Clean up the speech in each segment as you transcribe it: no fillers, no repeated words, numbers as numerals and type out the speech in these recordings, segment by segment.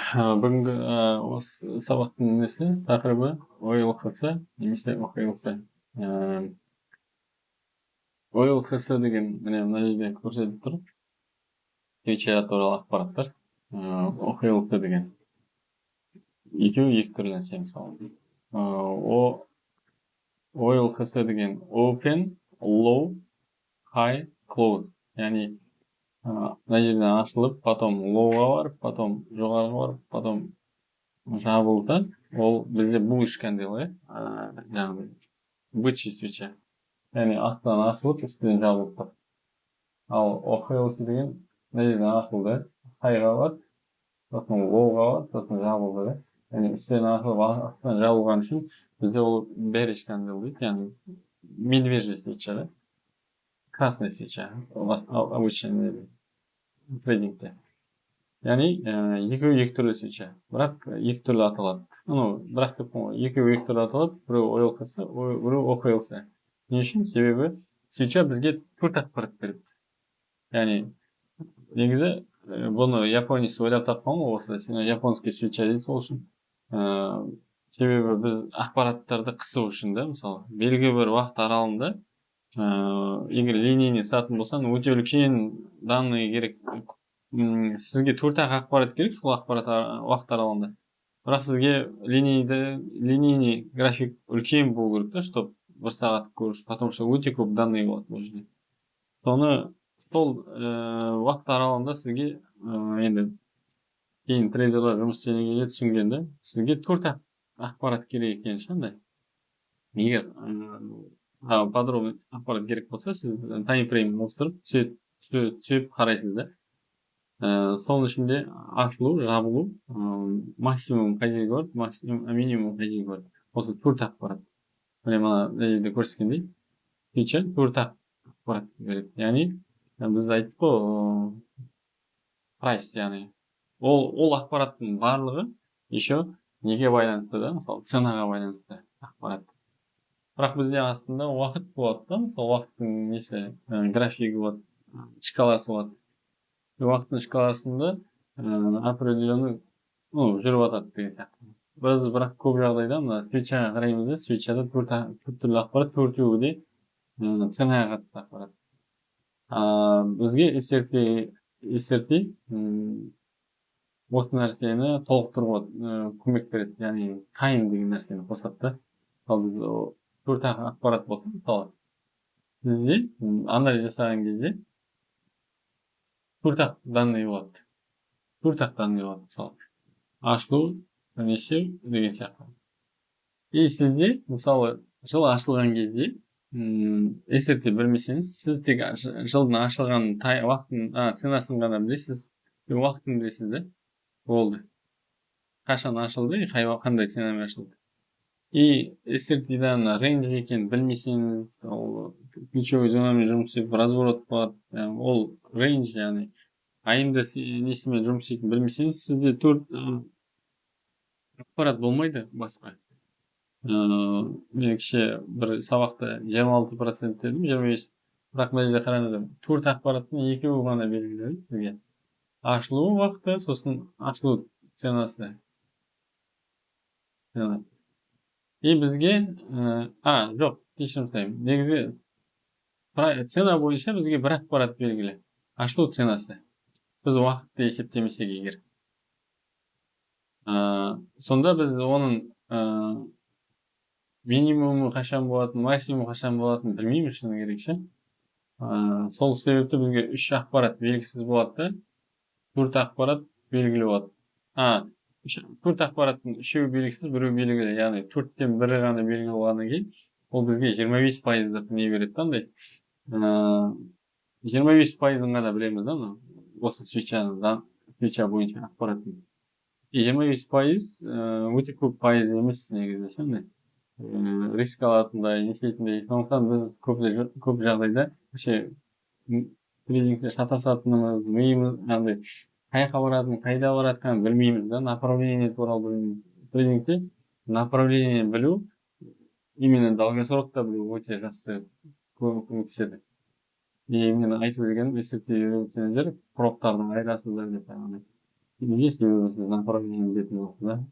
Бүгінгі осы сабақтың несі тақырыбы ойлықысы немесе оқиғасы. Ойлықысы деген міне мына жерде көрсетіп тұр. Свеча туралы ақпараттар. Оқиғасы деген екеуі екі түрлі нәрсе мысалы. Ойлықысы деген open, low, high, close. Яғни мына жерден ашылып, потом lowға барып, потом жоғарыға барып, потом жабылды. Ол бізде bullish candle, жаңағы бычий свеча. Яғни астынан ашылып, үстінен жабылып тұр. Ал оқиғасы деген мына жерден ашылды, highға барып, сосын lowға барып, сосын жабылды. Яғни үстінен ашылып, астынан жабылған үшін бізде ол bearish candle дейді, яғни медвежий свеча, красный свеча. Обычно трейдингте. Яғни екеуі екі түрлі свеча, бірақ екі түрлі аталады. Бірақ деп қойған, екеуі екі түрлі аталады, біреу ойлықысы, біреу оқиғасы. Не үшін? Себебі свеча бізге төрт ақпарат береді. Яғни негізі бұны японец ойлап тапқан ғой, осы японский свеча дейді сол үшін. Себебі біз ақпараттарды қысу үшін да, мысалы, белгілі бір уақыт аралығында егер линейный сататын болсаң, өте үлкен данные керек. Сізге төрт ақ ақпарат керек сол ақпарат уақыт аралығында. Бірақ сізге линейный график үлкен болу керек та, чтобы бір сағат көріш, потому что өте көп данные болады бұл жерде. Соны сол уақыт аралығында сізге енді кейін трейдерлер жұмыс істегенде түсінгенде, сізге төрт ақ ақпарат керек екенін шандай. Егер подробный ақпарат керек болса, сіз таймфрейм ауыстырып түсіп қарайсыз да. Соның ішінде ашылу, жабылу, максимум қай жерге барады, минимум қай жерге барады. Осы төрт ақпарат. Міне мына жерде көрсеткендей, свеча төрт ақпарат береді. Яғни біз айттық қой, прайс, яғни ол ақпараттың барлығы еще неге байланысты да, мысалы ценаға байланысты ақпарат. Бірақ бізде астында уақыт болады да, мысалы уақыттың несі, графигі болады, шкаласы болады. Уақыттың шкаласында определенный жүріп жатады деген сияқты. Біз бірақ көп жағдайда мына свечаға қараймыз да, свечада төрт түрлі ақпарат, төртеуі де ценаға қатысты ақпарат. Бізге SRT осы нәрсені толықтыруға көмек береді, яғни тайм деген нәрсені қосады да. Ал біз төрт ақпарат болса, мысалы, бізде анализ жасаған кезде төрт ақ данные болады. Төрт ақ данные болады, мысалы. Ашылу, несі деген сияқты. И сізде, мысалы, жыл ашылған кезде SRT білмесеңіз, сіз тек жылдың ашылған уақытын, ценасын ғана білесіз, уақытын білесіз де, болды. Қашан ашылды, қандай ценамен ашылды. И SRT-дан рейндж екен білмесеңіз, ключевой зонамен жұмыс істеп, разворот болады, ол рейндж, яғни айында несімен жұмыс істейтін білмесеңіз, сізде төрт ақпарат болмайды басқа. Мен кеше бір сабақта 26% дедім, 25%. Бірақ мына жерде қараңыздар, төрт ақпараттың екеуі ғана белгілі бізге. Ашылу уақыты, сосын ашылу ценасы. И бізге, жоқ, кешірім сұраймын. Негізі цена бойынша бізге бір ақпарат белгілі. Ашылу ценасы. Біз уақытты есептемесек егер. Сонда біз оның минимумы қашан болатын, максимум қашан болатын білмейміз шыны керек ше. Сол себепті бізге үш ақпарат белгісіз болады да, төрт ақпарат белгілі болады. Төрт ақпараттың үшеуі белгісіз, біреу белгілі, яғни төрттен бірі ғана белгілі болғаннан кейін, ол бізге 25% не береді таңдай. 25%-ын ғана білеміз да, осы свеча бойынша ақпараттың. 25% өте көп пайыз емес негізі шындай. Риск алатындай, несетіндей. Сондықтан біз көп жағдайда трейдингте шатасатынымыз, миымыз, қайда баратынын, қайда баратқанын білмейміз да, направление туралы білмейміз. Трейдингте направление білу, именно долгосрокта білу өте жақсы көмектеседі. И мен айтып жүргенім, SRT үйренсеңіздер, проптардың айырасыздар деп. Если вы направление бетіне да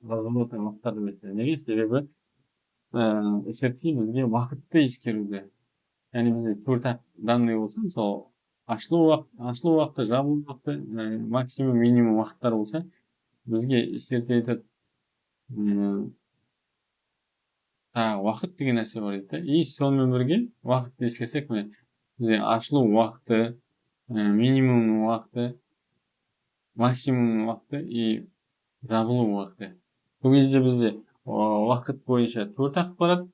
разработка уақыттарды біледі. Неге? Себебі SRT бізге уақытты ескеруде. Яғни бізде төрт ақ данный болса, мысалы ашылу уақыты, жабылу уақыты, максимум, минимум уақыттар болса, бізге SRT айтады, уақыт деген нәрсе бар дейді. И сонымен бірге уақытты ескерсек, міне бізде ашылу уақыты, минимум уақыты, максимум уақыты и жабылу уақыты. Бұл кезде бізде уақыт бойынша төрт ақпарат,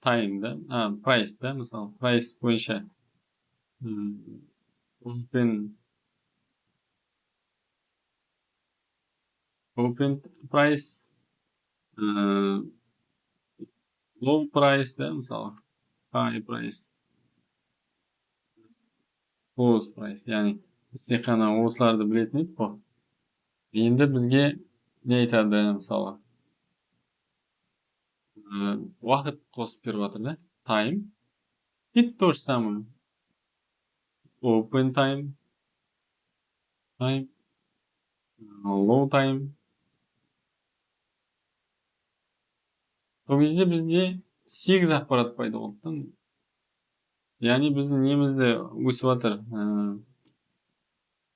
time да, price да, мысалы price бойынша open price, low price да, мысалы high price, close price. Яғни біз тек қана осыларды білетін едік қой. Енді бізге не айтады, мысалы уақыт қосып беріп жатыр да, time. И то же самое. Open time, low time. Сол кезде бізде 8 ақпарат пайда болды. Яғни біздің немізді өсіп жатыр.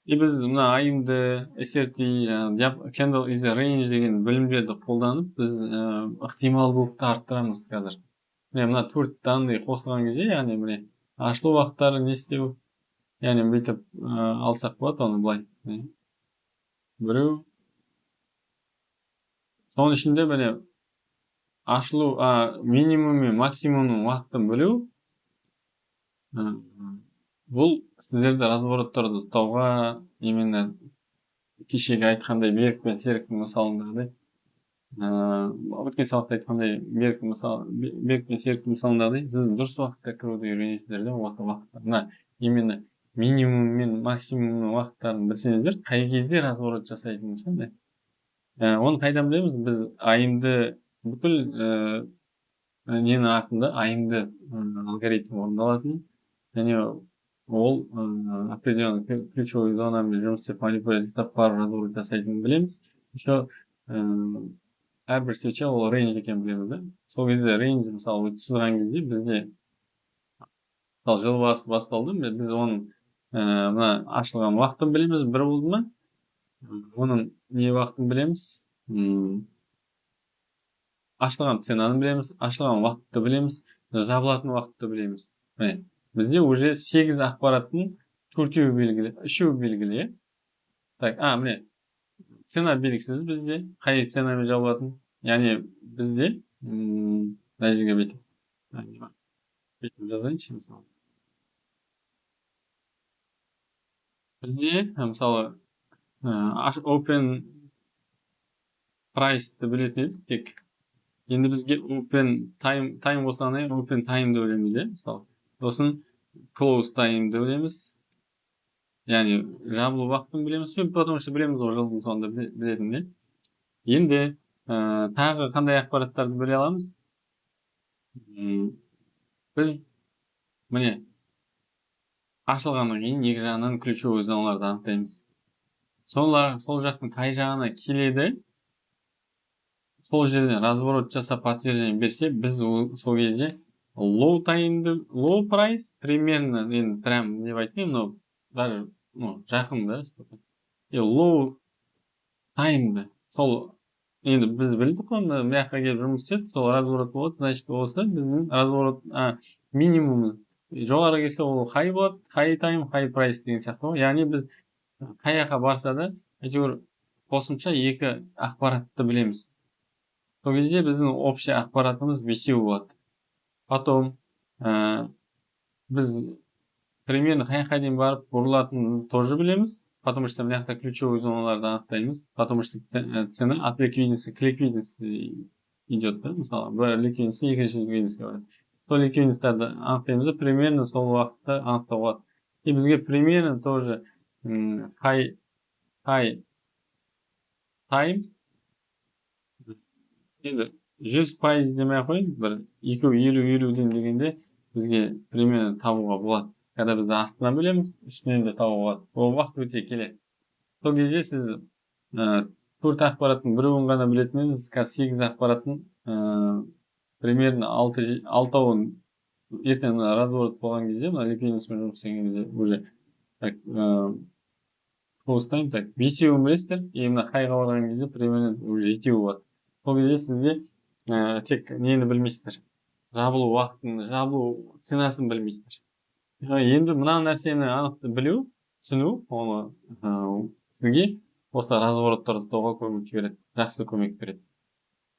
И біз мына айымды, SRT, candle is a range деген білімдерді қолданып, біз ықтималдылықты арттырамыз қазір. Мына төрт данный қосылған кезде, яғни міне ашылу уақыттары не істеу, яғни бүйтіп алсақ болады оны былай. Біреу. Соның ішінде міне ашылу, минимум мен максимумның уақытын білу, бұл сіздерді развороттарды ұстауға, именно кешегі айтқандай берік пен серіктің мысалындағыдай, өткен сабақта айтқандай берік пен серіктің мысалындағыдай, сіз дұрыс уақытта кіруді үйренесіздер де, осы уақыттарына именно минимум мен максимумның уақыттарын білсеңіздер, қай кезде разворот жасайтынын ше. Оны қайдан білеміз? Біз айымды бүкіл нені артында айымды алгоритм орындалатын, және ол определенный ключевой зонамен жұмыс істеп манипуляция жасап барып разворот жасайтынын білеміз. Еще әрбір свеча ол рейндж екенін білеміз да. Сол кезде рейндж мысалы сызған кезде бізде мысалы жыл басталды, біз оның мына ашылған уақытын білеміз, бір болды ма? Оның не уақытын білеміз? Ашылған ценаны білеміз, ашылған уақытты білеміз, жабылатын уақытты білеміз. Бізде уже 8 ақпараттың 4-еуі белгілі, 3-еуі белгілі. Так, міне цена белгісіз бізде, қай ценамен жабылатын. Яғни бізде мына жерге бүйтіп жазайыншы мысалы. Бізде мысалы open price-ті білетін едік тек. Енді бізге open time болсағына open time-ді білеміз де, мысалы. Сосын close time-ді білеміз. Яғни жабылу уақытын білеміз. Потому что білеміз ол жылдың соңында білетін де. Енді тағы қандай ақпараттарды біле аламыз? Біз міне ашылғаннан кейін екі жағынан ключевой зоналарды анықтаймыз. Сол жақтың қай жағына келеді, сол жерден разворот жасап подтверждение берсе, біз сол кезде low price примерно, енді прям не айтпаймын, но даже жақын да. И low time'ді сол енді біз білдік қой, мына жаққа келіп жұмыс істеді, сол разворот болады, значит болса біздің разворот минимумымыз жоғары келсе ол high болады, high time, high price деген сияқты ғой. Яғни біз қай жаққа барса да әйтеуір қосымша екі ақпаратты білеміз. Сол кезде біздің общий ақпаратымыз 5 болады. Потом біз примерно қай жаққа дейін барып бұрылатынын тоже білеміз. Потому что мына жақта ключевой зоналарды анықтаймыз. Потому что цена от ликвидности к ликвидности идет, да? Мысалы, бір ликвидности екінші ликвидностьке барады. Сол ликвидностьтарды анықтаймыз да, примерно сол уақытта анықтауға болады. И бізге примерно тоже high time, енді 100% демей ақ қояйын, бір 50-50-ден дегенде бізге примерно табуға болады. Когда біз астынан білеміз, үстінен де табуға болады. Ол уақыт өте келеді. Сол кезде сіз 4 ақпараттың біреуін ғана білетін едіңіз, қазір 8 ақпараттың примерно 6-ауын ертең мына разворот болған кезде, мына ликвидностьпен жұмыс істеген кезде уже так ұстаймын, так 5-еуін білесіздер, и мына хайға барған кезде примерно уже 7-еуі болады. Сол кезде сізде тек нені білмейсіздер, жабылу уақытын, жабылу ценасын білмейсіздер. Енді мына нәрсені анық білу, түсіну, оны сізге осы развороттарды ұстауға көмек береді, жақсы көмек береді.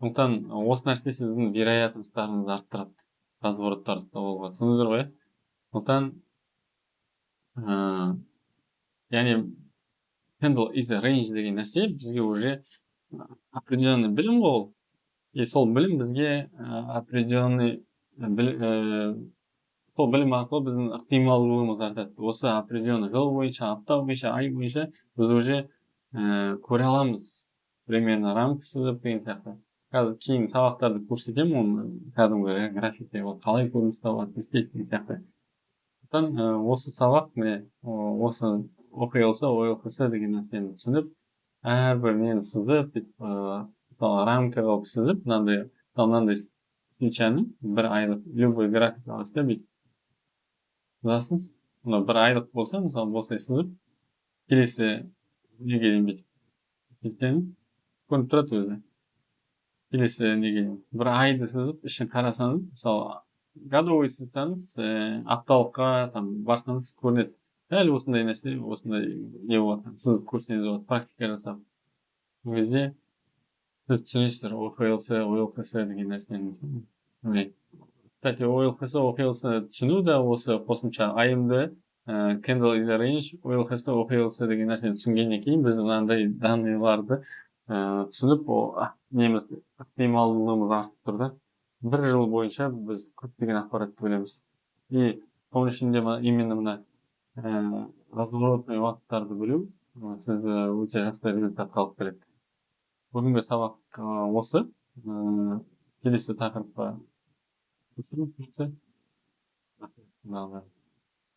Сондықтан осы нәрсе сіздің вероятностарыңызды арттырады, развороттарды ұстауға. Түсіндіңіздер ғой? Сондықтан яғни candle is a range деген нәрсе бізге уже определенный білім ғой ол. И сол білім бізге определенный сол білім арқылы біздің ықтималдылығымыз артады. Осы определенный жыл бойынша, апта бойынша, ай бойынша біз уже көре аламыз. Примерно рамка сызып деген сияқты. Қазір кейін сабақтарды көрсетемін, оны кәдімгі графикте қалай көрініс табады деген сияқты. Сондықтан осы сабақ міне осы OKLS, OLKS деген нәрсені түсініп, әрбір нені сызып, мысалы рамка қылып сызып, мынандай свечаны бір айлық любой график аласыз, бүйтіп жазасыз. Мына бір айлық болса, мысалы осылай сызып, келесі неге дейін бүйтіп свечаны көрініп тұрады өзі. Келесі неге дейін бір айды сызып, ішін қарасаңыз, мысалы годовой сызсаңыз, апталыққа там барсаңыз көрінеді. Дәл осындай нәрсе, осындай не болады, сызып көрсеңіз болады, практика жасап. Бұл кезде сіз түсінесіздер OKLS, OLKS деген нәрсені. Кстати, OLKS, OKLS түсіну да осы қосымша IMD, Candle is a range, OLKS, OKLS деген нәрсені түсінгеннен кейін біз мынандай данныйларды түсініп, неміз ықтималдылығымыз артып тұрды. Бір жыл бойынша біз көптеген ақпаратты білеміз. И соның ішінде именно мына разворотный уақыттарды білу сізді өте жақсы результатқа алып келеді. Бүгінгі сабақ осы. Келесі тақырыпқа көшеміз.